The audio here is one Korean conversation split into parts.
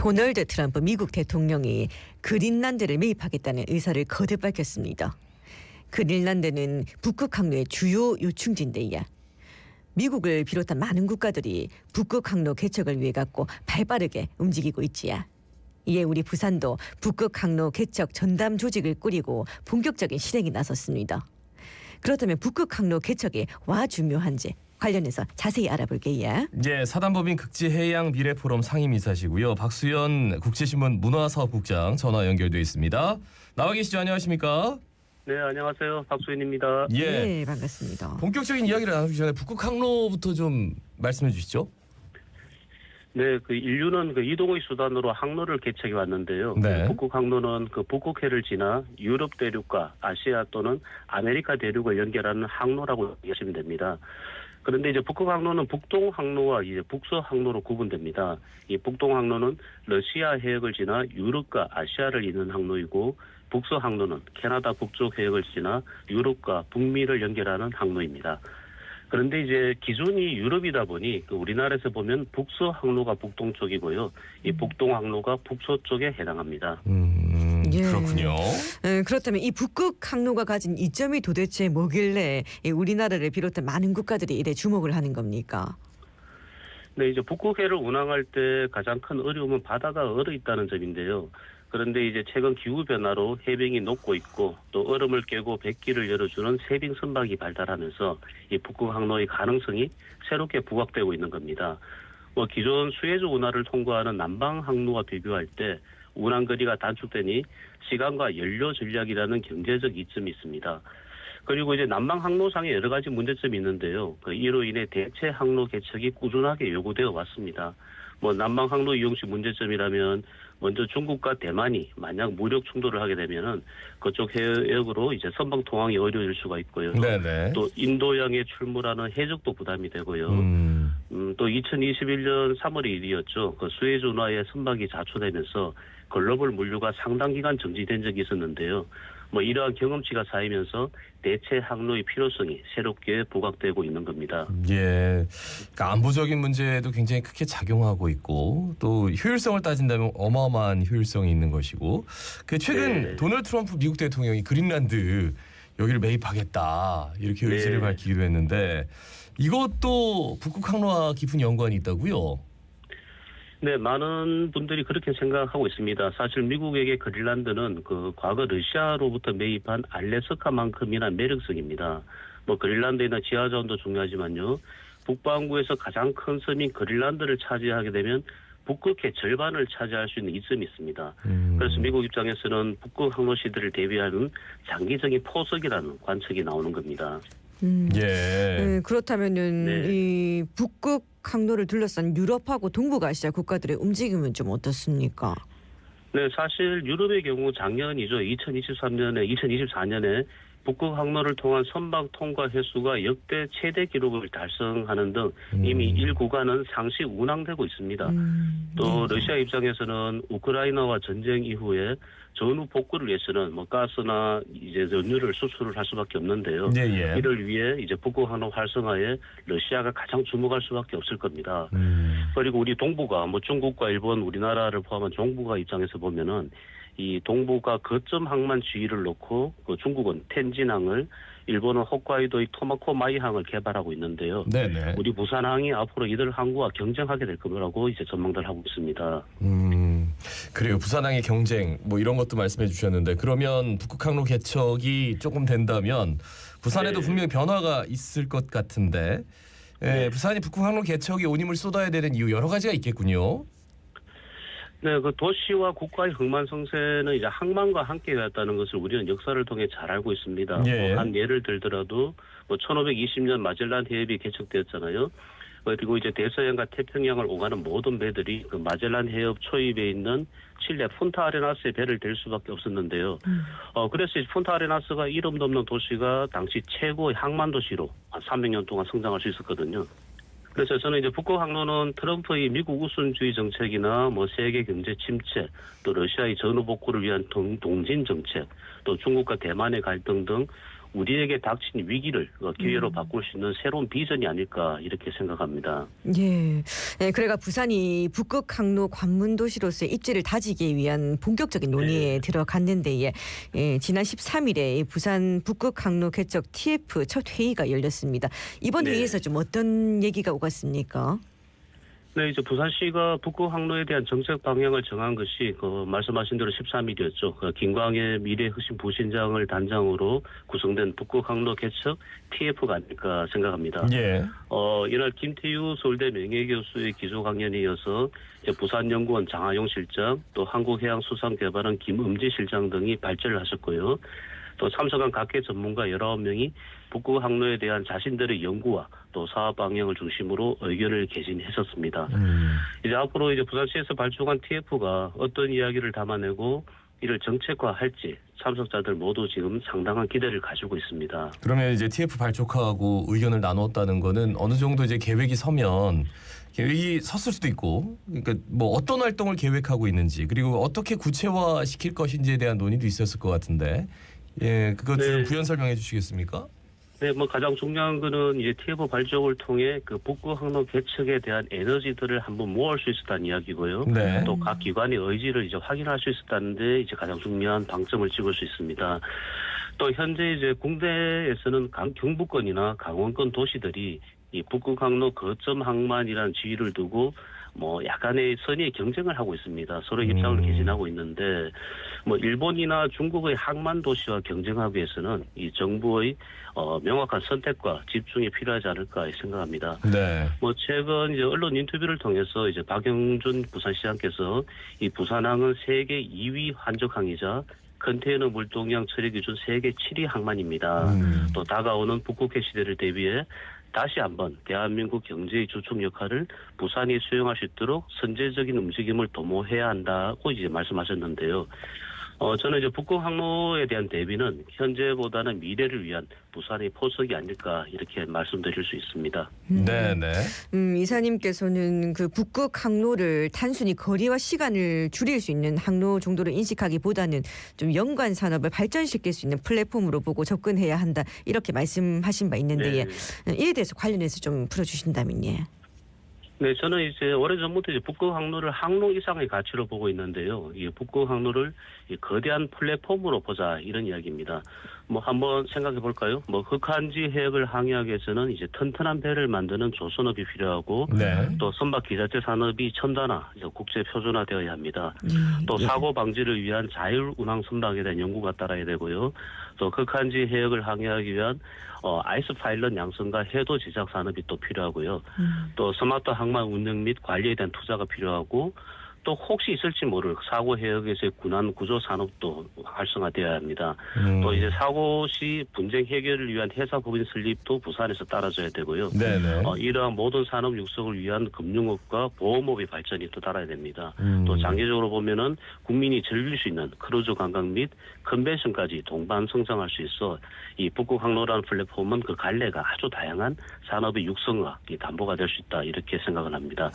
도널드 트럼프 미국 대통령이 그린란드를 매입하겠다는 의사를 거듭 밝혔습니다. 그린란드는 북극 항로의 주요 요충지인데요. 미국을 비롯한 많은 국가들이 북극 항로 개척을 위해 갖고 발빠르게 움직이고 있지야. 이에 우리 부산도 북극 항로 개척 전담 조직을 꾸리고 본격적인 실행에 나섰습니다. 그렇다면 북극 항로 개척이 와 중요한지 관련해서 자세히 알아볼게요. 예, 사단법인 극지해양 미래포럼 상임이사시고요. 박수연 국제신문 문화사업국장 전화 연결돼 있습니다. 나와 계시죠? 안녕하십니까? 네, 안녕하세요. 박수인입니다. 예, 네, 반갑습니다. 본격적인 이야기를 나누기 전에 북극 항로부터 좀 말씀해 주시죠. 네, 인류는 이동의 수단으로 항로를 개척해 왔는데요. 네. 북극 항로는 북극해를 지나 유럽 대륙과 아시아 또는 아메리카 대륙을 연결하는 항로라고 보시면 됩니다. 그런데 이제 북극 항로는 북동 항로와 이제 북서 항로로 구분됩니다. 이 북동 항로는 러시아 해역을 지나 유럽과 아시아를 잇는 항로이고, 북서 항로는 캐나다 북쪽 해역을 지나 유럽과 북미를 연결하는 항로입니다. 그런데 이제 기준이 유럽이다 보니 우리나라에서 보면 북서 항로가 북동 쪽이고요. 이 북동 항로가 북서 쪽에 해당합니다. 예. 그렇군요. 그렇다면 이 북극 항로가 가진 이점이 도대체 뭐길래 우리나라를 비롯한 많은 국가들이 이래 주목을 하는 겁니까? 네, 이제 북극해를 운항할 때 가장 큰 어려움은 바다가 얼어 있다는 점인데요. 그런데 이제 최근 기후 변화로 해빙이 녹고 있고 또 얼음을 깨고 백기를 열어주는 세빙 선박이 발달하면서 이 북극 항로의 가능성이 새롭게 부각되고 있는 겁니다. 기존 수에즈 운하를 통과하는 남방 항로와 비교할 때 운항 거리가 단축되니 시간과 연료 전략이라는 경제적 이점이 있습니다. 그리고 이제 남방 항로상에 여러 가지 문제점이 있는데요. 이로 인해 대체 항로 개척이 꾸준하게 요구되어 왔습니다. 남방 항로 이용 시 문제점이라면 먼저 중국과 대만이 만약 무력 충돌을 하게 되면은 그쪽 해역으로 이제 선박 통항이 어려워질 수가 있고요. 네네. 또 인도양에 출몰하는 해적도 부담이 되고요. 또 2021년 3월 1일이었죠. 수에즈 운하에 선박이 자초되면서 글로벌 물류가 상당 기간 정지된 적이 있었는데요. 이러한 경험치가 쌓이면서 대체 항로의 필요성이 새롭게 부각되고 있는 겁니다. 예, 그러니까 안보적인 문제도 굉장히 크게 작용하고 있고 또 효율성을 따진다면 어마어마한 효율성이 있는 것이고 최근 네. 도널드 트럼프 미국 대통령이 그린란드 여기를 매입하겠다 이렇게 의지를 네. 밝히기도 했는데 이것도 북극 항로와 깊은 연관이 있다고요? 네, 많은 분들이 그렇게 생각하고 있습니다. 사실 미국에게 그린란드는 과거 러시아로부터 매입한 알래스카만큼이나 매력성입니다. 그린란드에 있는 지하자원도 중요하지만요. 북반구에서 가장 큰 섬인 그린란드를 차지하게 되면 북극의 절반을 차지할 수 있는 이점이 있습니다. 그래서 미국 입장에서는 북극 항로 시대를 대비하는 장기적인 포석이라는 관측이 나오는 겁니다. 예. 그렇다면은 네. 이 북극 항로를 둘러싼 유럽하고 동북아시아 국가들의 움직임은 좀 어떻습니까? 네, 사실 유럽의 경우 작년이죠. 2024년에 북극 항로를 통한 선박 통과 횟수가 역대 최대 기록을 달성하는 등 이미 일구간은 상시 운항되고 있습니다. 또 러시아 입장에서는 우크라이나와 전쟁 이후에 전후 복구를 위해서는 가스나 이제 연료를 수출을 할 수밖에 없는데요. 예. 이를 위해 이제 북극 항로 활성화에 러시아가 가장 주목할 수밖에 없을 겁니다. 그리고 우리 동북아, 중국과 일본, 우리나라를 포함한 동북아 입장에서 보면은 이 동북아 거점 항만 지위를 놓고 중국은 텐진항을, 일본은 홋카이도의 토마코 마이항을 개발하고 있는데요. 네네. 우리 부산항이 앞으로 이들 항구와 경쟁하게 될 거라고 이제 전망들 하고 있습니다. 그래요. 부산항의 경쟁 이런 것도 말씀해 주셨는데 그러면 북극 항로 개척이 조금 된다면 부산에도 네. 분명히 변화가 있을 것 같은데 부산이 북극 항로 개척에 온 힘을 쏟아야 되는 이유 여러 가지가 있겠군요. 네, 도시와 국가의 흥망성쇠는 이제 항만과 함께 되었다는 것을 우리는 역사를 통해 잘 알고 있습니다. 예. 한 예를 들더라도 1520년 마젤란 해협이 개척되었잖아요. 그리고 이제 대서양과 태평양을 오가는 모든 배들이 마젤란 해협 초입에 있는 칠레 푼타아레나스의 배를 댈 수밖에 없었는데요. 그래서 푼타아레나스가 이름도 없는 도시가 당시 최고의 항만 도시로 300년 동안 성장할 수 있었거든요. 그래서 저는 이제 북극 항로는 트럼프의 미국 우선주의 정책이나 세계 경제 침체, 또 러시아의 전후 복구를 위한 동진 정책, 또 중국과 대만의 갈등 등 우리에게 닥친 위기를 기회로 바꿀 수 있는 새로운 비전이 아닐까 이렇게 생각합니다. 예. 예, 그래가 부산이 북극 항로 관문 도시로서의 입지를 다지기 위한 본격적인 논의에 들어갔는데 지난 13일에 부산 북극 항로 개척 TF 첫 회의가 열렸습니다. 이번 네. 회의에서 좀 어떤 얘기가 오갔습니까? 네, 이제 부산시가 북극 항로에 대한 정책 방향을 정한 것이 말씀하신 대로 13일이었죠. 김광의 미래혁신 부신장을 단장으로 구성된 북극 항로 개척 TF가 아닐까 생각합니다. 예. 이날 김태유 서울대 명예교수의 기조 강연에 이어서 부산연구원 장하용 실장, 또 한국해양수산개발원 김음지 실장 등이 발제를 하셨고요. 또 참석한 각계 전문가 19명이 북극 항로에 대한 자신들의 연구와 또 사업 방향을 중심으로 의견을 개진했었습니다. 이제 앞으로 이제 부산시에서 발족한 TF가 어떤 이야기를 담아내고 이를 정책화할지 참석자들 모두 지금 상당한 기대를 가지고 있습니다. 그러면 이제 TF 발족하고 의견을 나눴다는 거는 어느 정도 이제 계획이 서면 계획이 섰을 수도 있고, 그러니까 뭐 어떤 활동을 계획하고 있는지 그리고 어떻게 구체화 시킬 것인지에 대한 논의도 있었을 것 같은데, 예, 그것 좀 네. 부연 설명해 주시겠습니까? 네, 가장 중요한 거는 이제 TF 발족을 통해 그 북극 항로 개척에 대한 에너지들을 한번 모을 수 있었다는 이야기고요. 네. 또 각 기관의 의지를 이제 확인할 수 있었다는데 이제 가장 중요한 방점을 찍을 수 있습니다. 또 현재 이제 국내에서는 경부권이나 강원권 도시들이 이 북극 항로 거점 항만이라는 지위를 두고 약간의 선의의 경쟁을 하고 있습니다. 서로 입장을 개진하고 있는데 일본이나 중국의 항만 도시와 경쟁하기 위해서는 이 정부의 명확한 선택과 집중이 필요하지 않을까 생각합니다. 네. 최근 이제 언론 인터뷰를 통해서 이제 박영준 부산시장께서 이 부산항은 세계 2위 환적항이자 컨테이너 물동량 처리 기준 세계 7위 항만입니다. 또 다가오는 북극해 시대를 대비해 다시 한번 대한민국 경제의 주축 역할을 부산이 수행할 수 있도록 선제적인 움직임을 도모해야 한다고 이제 말씀하셨는데요. 저는 이제 북극 항로에 대한 대비는 현재보다는 미래를 위한 부산의 포석이 아닐까 이렇게 말씀드릴 수 있습니다. 네, 네. 이사님께서는 그 북극 항로를 단순히 거리와 시간을 줄일 수 있는 항로 정도로 인식하기보다는 좀 연관 산업을 발전시킬 수 있는 플랫폼으로 보고 접근해야 한다 이렇게 말씀하신 바 있는데 이에 대해서 관련해서 좀 풀어주신다면 예. 네, 저는 이제 오래전부터 이제 북극 항로를 항로 이상의 가치로 보고 있는데요. 이 북극 항로를 이 거대한 플랫폼으로 보자 이런 이야기입니다. 한번 생각해 볼까요? 흑한지 해역을 항해하기 위해서는 이제 튼튼한 배를 만드는 조선업이 필요하고 네. 또 선박 기자재 산업이 첨단화, 국제 표준화되어야 합니다. 또 사고 방지를 위한 자율 운항 선박에 대한 연구가 따라야 되고요. 또 흑한지 해역을 항해하기 위한 아이스 파일럿 양성과 해도 제작 산업이 또 필요하고요. 또 스마트 항만 운영 및 관리에 대한 투자가 필요하고 또 혹시 있을지 모를 사고 해역에서의 군안 구조 산업도 활성화되어야 합니다. 또 이제 사고 시 분쟁 해결을 위한 회사법인 설립도 부산에서 따라줘야 되고요. 네네. 이러한 모든 산업 육성을 위한 금융업과 보험업의 발전이 또 따라야 됩니다. 또 장기적으로 보면은 국민이 즐길 수 있는 크루즈 관광 및 컨벤션까지 동반 성장할 수 있어 이 북극 항로라는 플랫폼은 그 갈래가 아주 다양한 산업의 육성과 담보가 될 수 있다 이렇게 생각을 합니다.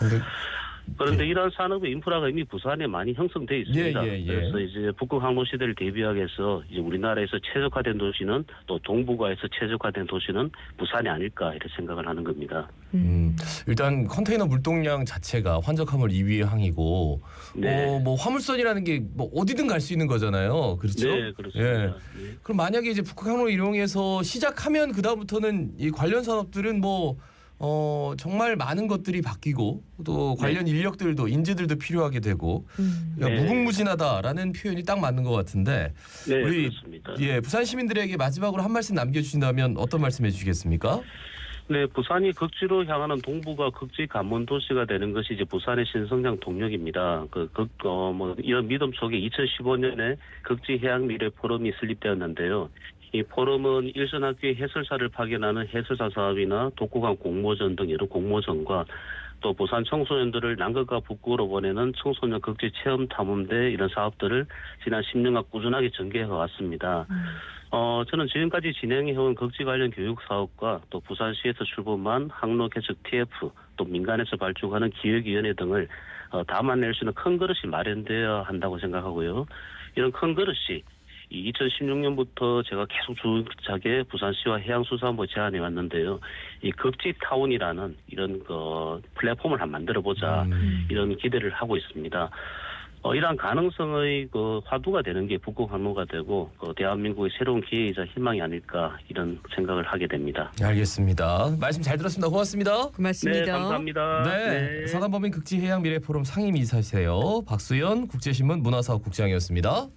그런데 이러한 산업의 인프라가 이미 부산에 많이 형성돼 있습니다. 그래서 이제 북극 항로 시대를 대비하기 위해서 이제 우리나라에서 최적화된 도시는 또 동북아에서 최적화된 도시는 부산이 아닐까 이렇게 생각을 하는 겁니다. 일단 컨테이너 물동량 자체가 환적함을 2위의 항이고, 네. 화물선이라는 게 어디든 갈 수 있는 거잖아요. 그렇죠? 네, 그렇습니다. 예. 그럼 만약에 이제 북극 항로를 이용해서 시작하면 그 다음부터는 이 관련 산업들은 정말 많은 것들이 바뀌고 또 관련 인력들도 인재들도 필요하게 되고 그러니까 무궁무진하다라는 표현이 딱 맞는 것 같은데 네, 우리 그렇습니다. 부산 시민들에게 마지막으로 한 말씀 남겨주신다면 어떤 말씀해 주시겠습니까? 네, 부산이 극지로 향하는 동북아 극지 관문 도시가 되는 것이 이제 부산의 신성장 동력입니다. 이런 믿음 속에 2015년에 극지 해양 미래 포럼이 설립되었는데요. 이 포럼은 일선학교의 해설사를 파견하는 해설사 사업이나 독후감 공모전 등 여러 공모전과 또 부산 청소년들을 남극과 북극으로 보내는 청소년 극지 체험 탐험대 이런 사업들을 지난 10년간 꾸준하게 전개해 왔습니다. 저는 지금까지 진행해온 극지 관련 교육 사업과 또 부산시에서 출범한 항로 개척 TF 또 민간에서 발족하는 기획위원회 등을 담아낼 수 있는 큰 그릇이 마련되어야 한다고 생각하고요. 이런 큰 그릇이 이 2016년부터 제가 계속 주기차게 부산시와 해양수산부 제안해 왔는데요. 이 극지타운이라는 이런 플랫폼을 한번 만들어보자 이런 기대를 하고 있습니다. 이러한 가능성의 화두가 되는 게 북극 항로가 되고 대한민국의 새로운 기회이자 희망이 아닐까 이런 생각을 하게 됩니다. 알겠습니다. 말씀 잘 들었습니다. 고맙습니다. 고맙습니다. 네, 감사합니다. 네, 사단법인 극지해양미래포럼 상임이사세요. 박수연 국제신문 문화사업국장이었습니다.